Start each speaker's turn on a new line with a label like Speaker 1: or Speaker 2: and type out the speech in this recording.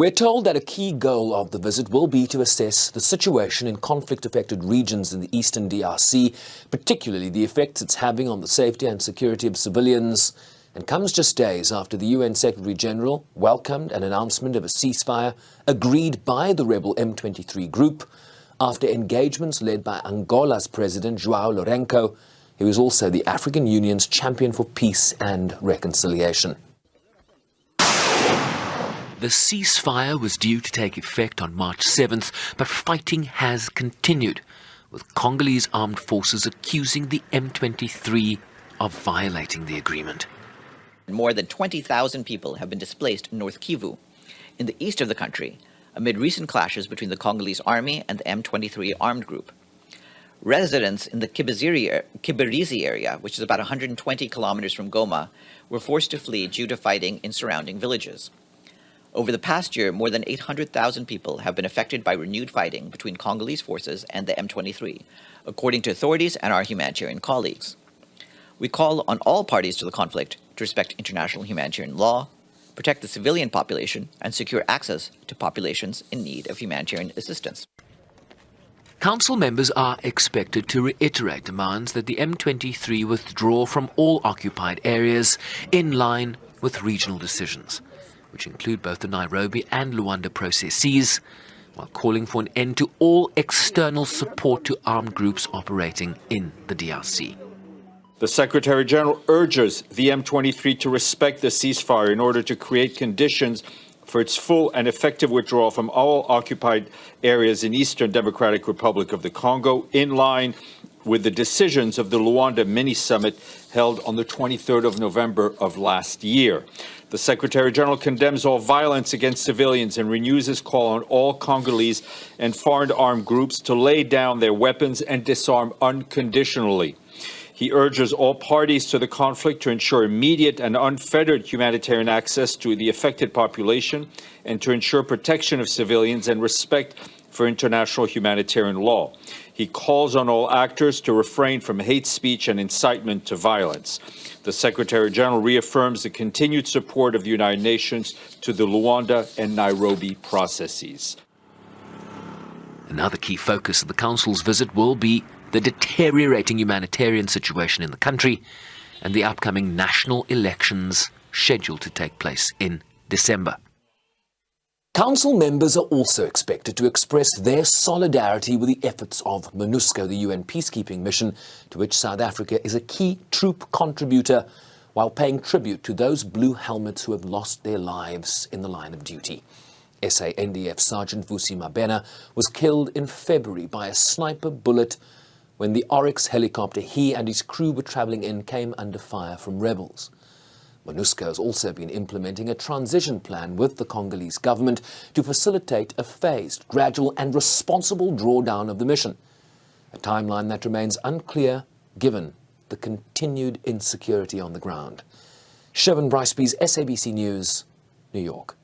Speaker 1: We're told that a key goal of the visit will be to assess the situation in conflict-affected regions in the eastern DRC, particularly the effects it's having on the safety and security of civilians, and comes just days after the UN Secretary-General welcomed an announcement of a ceasefire agreed by the rebel M23 group after engagements led by Angola's President João Lourenço, who is also the African Union's champion for peace and reconciliation. The ceasefire was due to take effect on March 7th, but fighting has continued, with Congolese armed forces accusing the M23 of violating the agreement.
Speaker 2: More than 20,000 people have been displaced in North Kivu, in the east of the country, amid recent clashes between the Congolese army and the M23 armed group. Residents in the Kibirizi area, which is about 120 kilometers from Goma, were forced to flee due to fighting in surrounding villages. Over the past year, more than 800,000 people have been affected by renewed fighting between Congolese forces and the M23, according to authorities and our humanitarian colleagues. We call on all parties to the conflict to respect international humanitarian law, protect the civilian population, and secure access to populations in need of humanitarian assistance.
Speaker 1: Council members are expected to reiterate demands that the M23 withdraw from all occupied areas in line with regional decisions, which include both the Nairobi and Luanda processes, while calling for an end to all external support to armed groups operating in the DRC.
Speaker 3: The Secretary-General urges the M23 to respect the ceasefire in order to create conditions for its full and effective withdrawal from all occupied areas in Eastern Democratic Republic of the Congo, in line with the decisions of the Luanda mini-summit held on the 23rd of November of last year. The Secretary-General condemns all violence against civilians and renews his call on all Congolese and foreign armed groups to lay down their weapons and disarm unconditionally. He urges all parties to the conflict to ensure immediate and unfettered humanitarian access to the affected population and to ensure protection of civilians and respect for international humanitarian law. He calls on all actors to refrain from hate speech and incitement to violence. The Secretary-General reaffirms the continued support of the United Nations to the Luanda and Nairobi processes.
Speaker 1: Another key focus of the Council's visit will be the deteriorating humanitarian situation in the country and the upcoming national elections scheduled to take place in December. Council members are also expected to express their solidarity with the efforts of MONUSCO, the UN peacekeeping mission, to which South Africa is a key troop contributor, while paying tribute to those blue helmets who have lost their lives in the line of duty. SANDF Sergeant Vusi Mabena was killed in February by a sniper bullet when the Oryx helicopter he and his crew were traveling in came under fire from rebels. MONUSCO has also been implementing a transition plan with the Congolese government to facilitate a phased, gradual and responsible drawdown of the mission, a timeline that remains unclear given the continued insecurity on the ground. Siobhan Briceby's SABC News, New York.